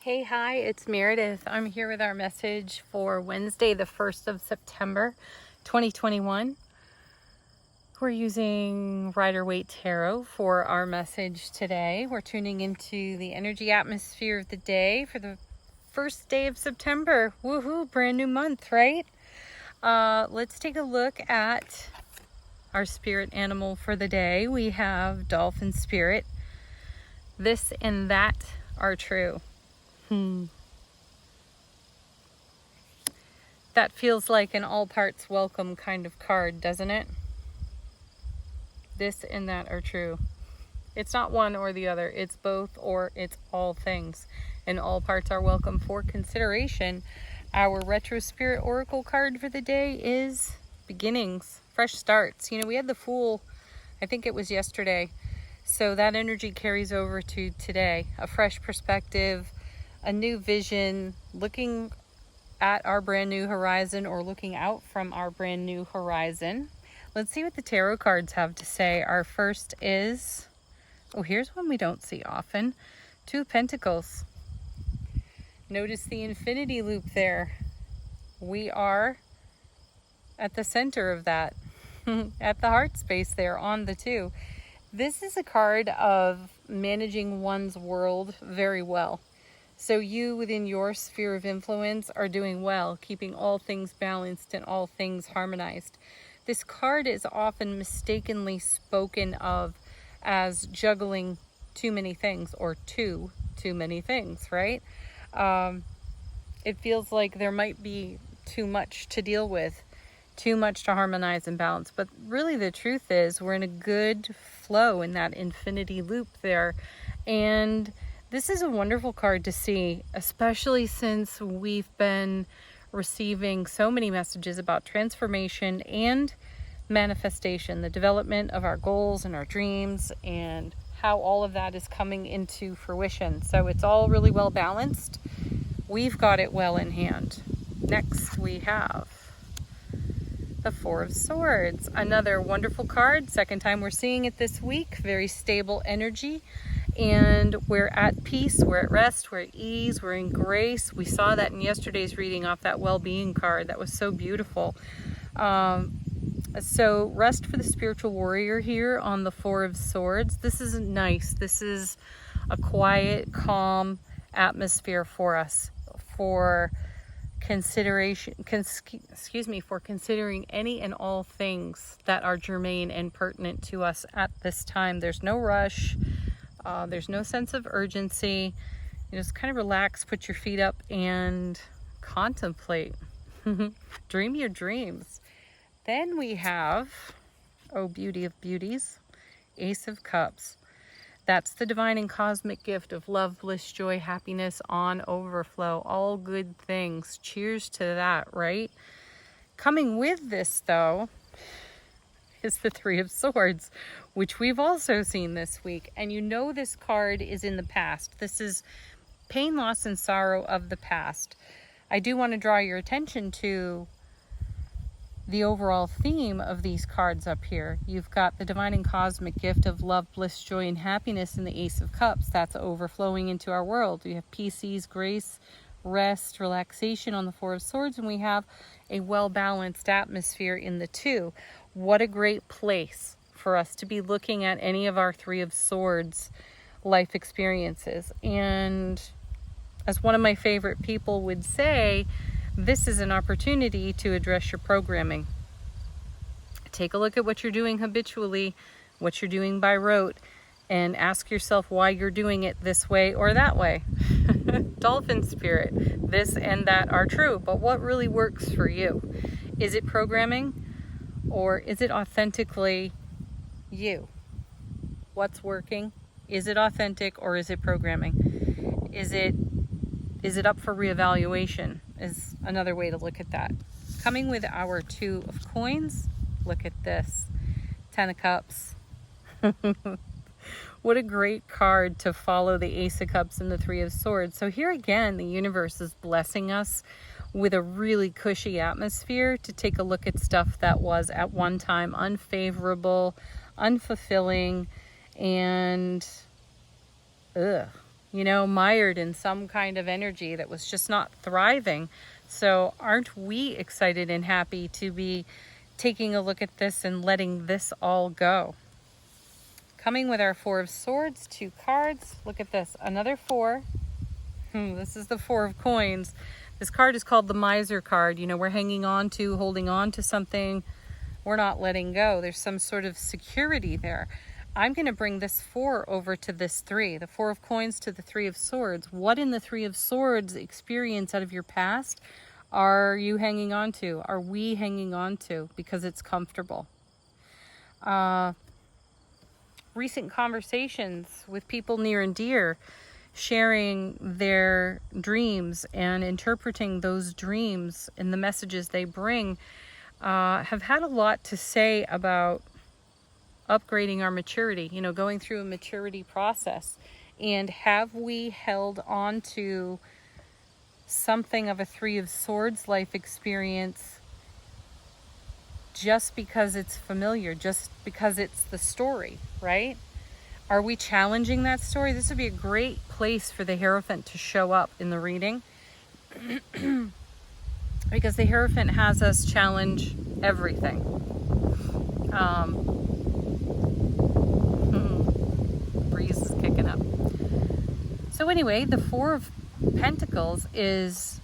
Hey, hi, it's Meredith. I'm here with our message for Wednesday, the 1st of September, 2021. We're using Rider-Waite Tarot for our message today. We're tuning into the energy atmosphere of the day for the first day of September. Woohoo, brand new month, right? Let's take a look at our spirit animal for the day. We have dolphin spirit. This and that are true. That feels like an all parts welcome kind of card, doesn't it? This and that are true. It's not one or the other. It's both or it's all things. And all parts are welcome for consideration. Our retro spirit oracle card for the day is beginnings, fresh starts. You know, we had the Fool, I think it was yesterday. So that energy carries over to today. A fresh perspective, a new vision, looking at our brand new horizon or looking out from our brand new horizon. Let's see what the tarot cards have to say. Our first is, here's one we don't see often. Two of Pentacles. Notice the infinity loop there. We are at the center of that, at the heart space there on the two. This is a card of managing one's world very well. So you within your sphere of influence are doing well, keeping all things balanced and all things harmonized. This card is often mistakenly spoken of as juggling too many things or too many things, right? It feels like there might be too much to deal with, too much to harmonize and balance. But really the truth is we're in a good flow in that infinity loop there. And this is a wonderful card to see, especially since we've been receiving so many messages about transformation and manifestation, the development of our goals and our dreams, and how all of that is coming into fruition. So it's all really well balanced. We've got it well in hand. Next we have the Four of Swords, another wonderful card. Second time we're seeing it this week. Very stable energy. And we're at peace, we're at rest, we're at ease, we're in grace. We saw that in yesterday's reading off that well-being card. That was so beautiful. So rest for the spiritual warrior here on the Four of Swords. This is nice. This is a quiet, calm atmosphere for us, for consideration, for considering any and all things that are germane and pertinent to us at this time. There's no rush. There's no sense of urgency. You just kind of relax, put your feet up, and contemplate. Dream your dreams. Then we have, oh beauty of beauties, Ace of Cups. That's the divine and cosmic gift of love, bliss, joy, happiness on overflow. All good things. Cheers to that, right? Coming with this, though, is the Three of Swords, which we've also seen this week. And you know this card is in the past. This is pain, loss, and sorrow of the past. I do want to draw your attention to the overall theme of these cards up here. You've got the divine and cosmic gift of love, bliss, joy, and happiness in the Ace of Cups. That's overflowing into our world. We have peace, ease, grace, rest, relaxation on the Four of Swords, and we have a well-balanced atmosphere in the Two. What a great place for us to be looking at any of our Three of Swords life experiences. And as one of my favorite people would say, this is an opportunity to address your programming. Take a look at what you're doing habitually, what you're doing by rote, and ask yourself why you're doing it this way or that way. Dolphin spirit, this and that are true, but what really works for you? Is it programming or is it authentically you? What's working? Is it authentic or is it programming? Is it up for reevaluation is another way to look at that. Coming with our Two of Coins, look at this. 10 of Cups. What a great card to follow the Ace of Cups and the Three of Swords. So here again, the universe is blessing us with a really cushy atmosphere to take a look at stuff that was at one time unfavorable, unfulfilling, and you know, mired in some kind of energy that was just not thriving. So aren't we excited and happy to be taking a look at this and letting this all go? Coming with our Four of Swords, 2 cards. Look at this, another 4. This is the 4 of Coins. This card is called the Miser card. You know, we're hanging on to, holding on to something. We're not letting go. There's some sort of security there. I'm going to bring this 4 over to this 3. The 4 of Coins to the 3 of Swords. What in the 3 of Swords experience out of your past are you hanging on to? Are we hanging on to because it's comfortable? Recent conversations with people near and dear, sharing their dreams and interpreting those dreams and the messages they bring, have had a lot to say about upgrading our maturity, you know, going through a maturity process. And have we held on to something of a 3 of Swords life experience just because it's familiar, just because it's the story, right? Are we challenging that story? This would be a great place for the Hierophant to show up in the reading because the Hierophant has us challenge everything. Breeze is kicking up. So anyway, the 4 of Pentacles is,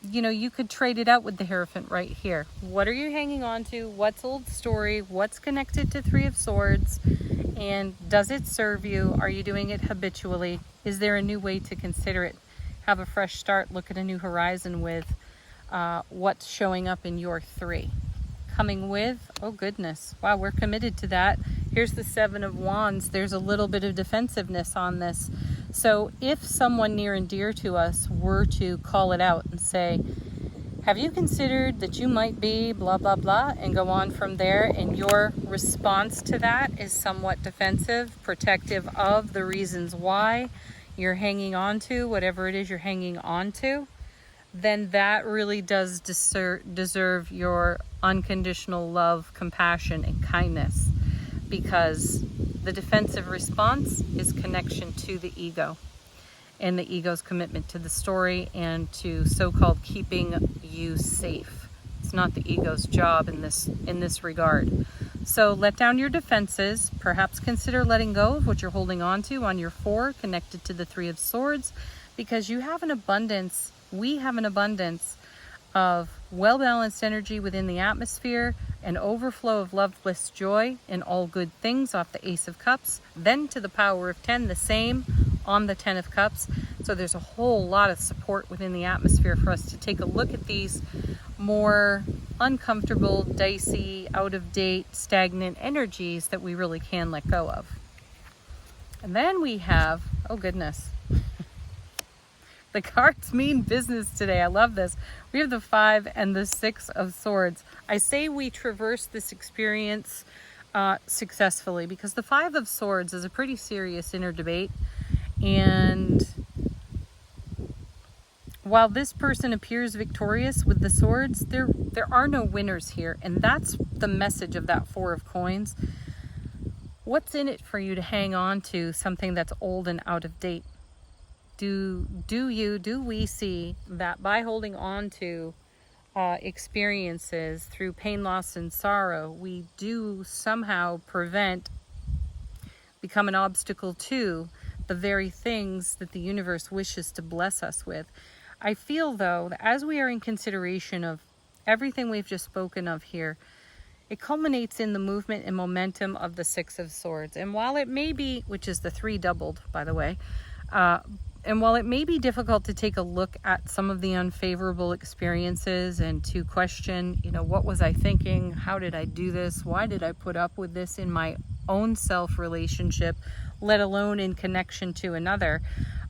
you know, you could trade it out with the Hierophant right here. What are you hanging on to? What's old story? What's connected to 3 of Swords? And does it serve you? Are you doing it habitually? Is there a new way to consider it? Have a fresh start, look at a new horizon with what's showing up in your 3. Coming with, oh goodness, wow, we're committed to that. Here's the 7 of Wands. There's a little bit of defensiveness on this. So if someone near and dear to us were to call it out and say, have you considered that you might be blah, blah, blah, and go on from there, and your response to that is somewhat defensive, protective of the reasons why you're hanging on to whatever it is you're hanging on to, then that really does deserve your unconditional love, compassion, and kindness, because the defensive response is connection to the ego and the ego's commitment to the story and to so-called keeping you safe. It's not the ego's job in this regard. So let down your defenses. Perhaps consider letting go of what you're holding on to on your 4 connected to the 3 of Swords, because you have an abundance. We have an abundance of well-balanced energy within the atmosphere, an overflow of love, bliss, joy, and all good things off the Ace of Cups, then to the Power of 10, the same on the 10 of Cups. So there's a whole lot of support within the atmosphere for us to take a look at these more uncomfortable, dicey, out-of-date, stagnant energies that we really can let go of. And then we have, oh goodness, the cards mean business today. I love this. We have the 5 and the 6 of Swords. I say we traverse this experience successfully, because the 5 of Swords is a pretty serious inner debate. And while this person appears victorious with the swords, there are no winners here. And that's the message of that 4 of Coins. What's in it for you to hang on to something that's old and out of date? Do we see that by holding on to experiences through pain, loss, and sorrow, we do somehow become an obstacle to the very things that the universe wishes to bless us with? I feel, though, that as we are in consideration of everything we've just spoken of here, it culminates in the movement and momentum of the 6 of Swords. And while it may be, which is the 3 doubled, by the way, and while it may be difficult to take a look at some of the unfavorable experiences and to question, you know, what was I thinking? How did I do this? Why did I put up with this in my own self relationship, let alone in connection to another?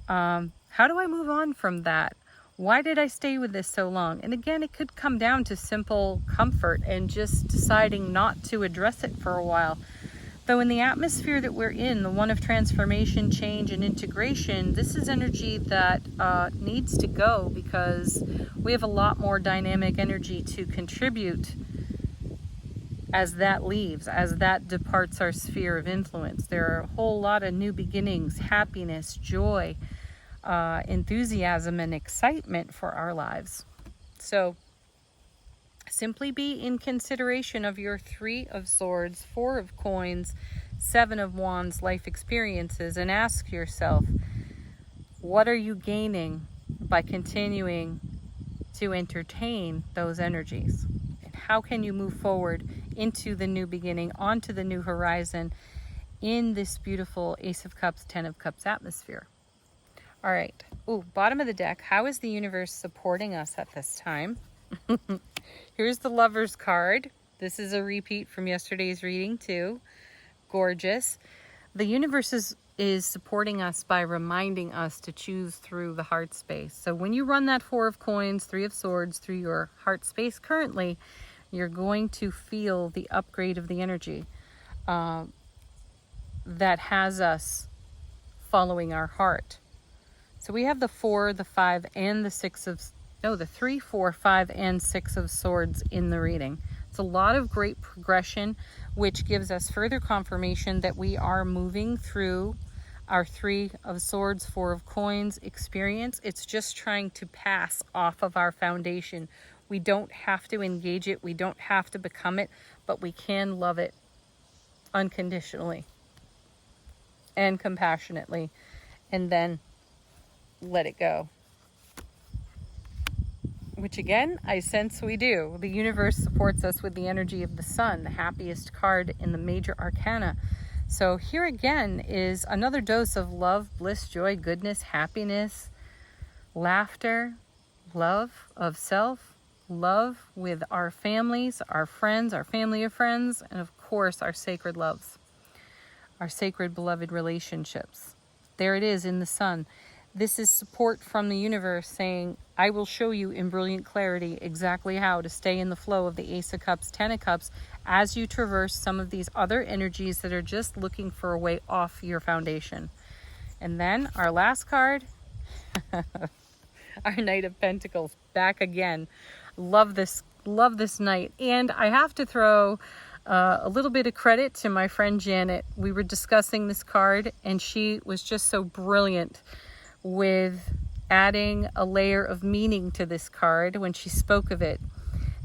How do I move on from that? Why did I stay with this so long? And again, it could come down to simple comfort and just deciding not to address it for a while. Though in the atmosphere that we're in, the one of transformation, change, and integration, this is energy that needs to go, because we have a lot more dynamic energy to contribute as that leaves, as that departs our sphere of influence. There are a whole lot of new beginnings, happiness, joy, enthusiasm, and excitement for our lives. So simply be in consideration of your 3 of Swords, 4 of Coins, 7 of Wands life experiences, and ask yourself, what are you gaining by continuing to entertain those energies? And how can you move forward into the new beginning, onto the new horizon in this beautiful Ace of Cups, 10 of Cups atmosphere? All right. Ooh, bottom of the deck. How is the universe supporting us at this time? Here's the Lover's card. This is a repeat from yesterday's reading too. Gorgeous. The universe is supporting us by reminding us to choose through the heart space. So when you run that 4 of Coins, 3 of Swords through your heart space currently, you're going to feel the upgrade of the energy that has us following our heart. So we have the 4, the 5, and the 6 of, no, the 3, 4, 5, and 6 of Swords in the reading. It's a lot of great progression, which gives us further confirmation that we are moving through our 3 of Swords, 4 of Coins experience. It's just trying to pass off of our foundation. We don't have to engage it. We don't have to become it, but we can love it unconditionally and compassionately, and then let it go. Which again, I sense we do. The universe supports us with the energy of the Sun, the happiest card in the major arcana. So here again is another dose of love, bliss, joy, goodness, happiness, laughter, love of self, love with our families, our friends, our family of friends, and of course our sacred loves, our sacred beloved relationships. There it is in the Sun. This is support from the universe saying, I will show you in brilliant clarity exactly how to stay in the flow of the Ace of Cups, 10 of Cups, as you traverse some of these other energies that are just looking for a way off your foundation. And then our last card, our Knight of Pentacles, back again. Love this night. And I have to throw a little bit of credit to my friend Janet. We were discussing this card, and she was just so brilliant with adding a layer of meaning to this card when she spoke of it.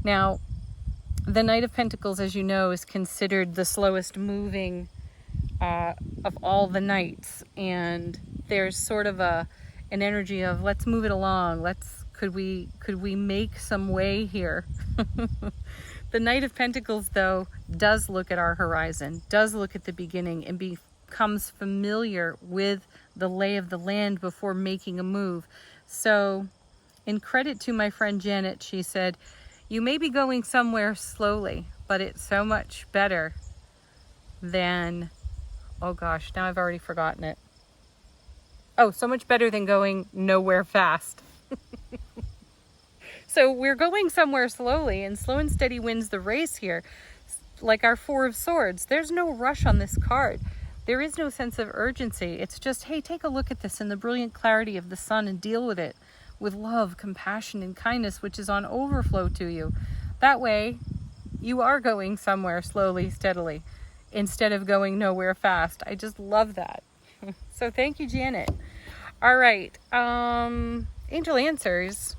Now, the Knight of Pentacles, as you know, is considered the slowest moving of all the knights, and there's sort of an energy of let's move it along. Could we make some way here? The Knight of Pentacles, though, does look at our horizon, does look at the beginning, and becomes familiar with the lay of the land before making a move. So in credit to my friend Janet, she said, you may be going somewhere slowly, but it's so much better than, oh gosh, now I've already forgotten it. Oh, so much better than going nowhere fast. So we're going somewhere slowly, and slow and steady wins the race here. Like our 4 of Swords, there's no rush on this card. There is no sense of urgency. It's just, hey, take a look at this in the brilliant clarity of the Sun and deal with it with love, compassion, and kindness, which is on overflow to you. That way, you are going somewhere slowly, steadily, instead of going nowhere fast. I just love that. So thank you, Janet. All right. Angel Answers.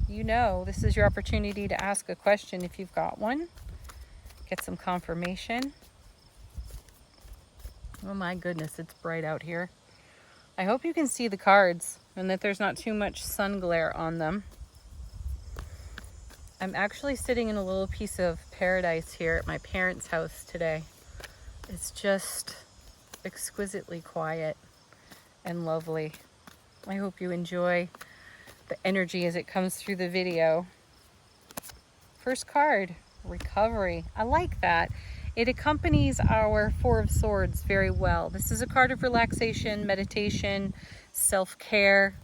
You know, this is your opportunity to ask a question if you've got one. Get some confirmation. Oh my goodness, it's bright out here. I hope you can see the cards and that there's not too much sun glare on them. I'm actually sitting in a little piece of paradise here at my parents' house today. It's just exquisitely quiet and lovely. I hope you enjoy the energy as it comes through the video. First card, recovery. I like that. It accompanies our 4 of Swords very well. This is a card of relaxation, meditation, self-care.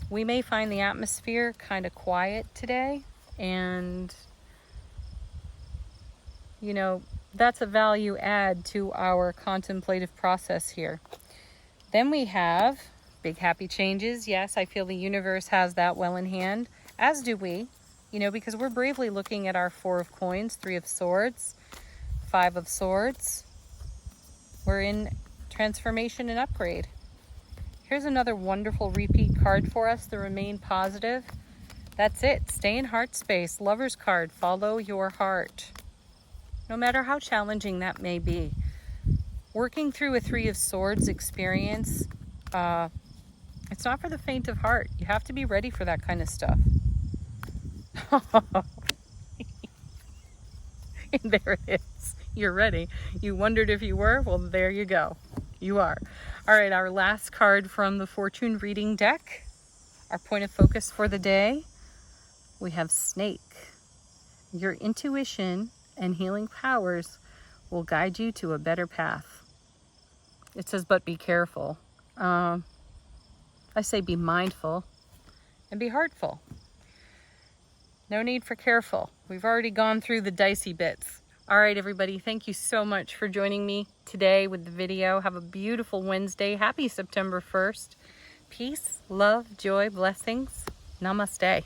We may find the atmosphere kind of quiet today, and you know, that's a value add to our contemplative process here. Then we have big happy changes. Yes, I feel the universe has that well in hand, as do we. You know, because we're bravely looking at our 4 of coins, 3 of swords, 5 of swords. We're in transformation and upgrade. Here's another wonderful repeat card for us, the remain positive. That's it. Stay in heart space. Lover's card. Follow your heart. No matter how challenging that may be. Working through a 3 of swords experience, it's not for the faint of heart. You have to be ready for that kind of stuff. And there it is. You're ready. You wondered if you were? Well, there you go. You are. All right, our last card from the fortune reading deck. Our point of focus for the day. We have Snake. Your intuition and healing powers will guide you to a better path. It says, but be careful. I say be mindful and be heartful. No need for careful. We've already gone through the dicey bits. All right, everybody, thank you so much for joining me today with the video. Have a beautiful Wednesday. Happy September 1st. Peace, love, joy, blessings. Namaste.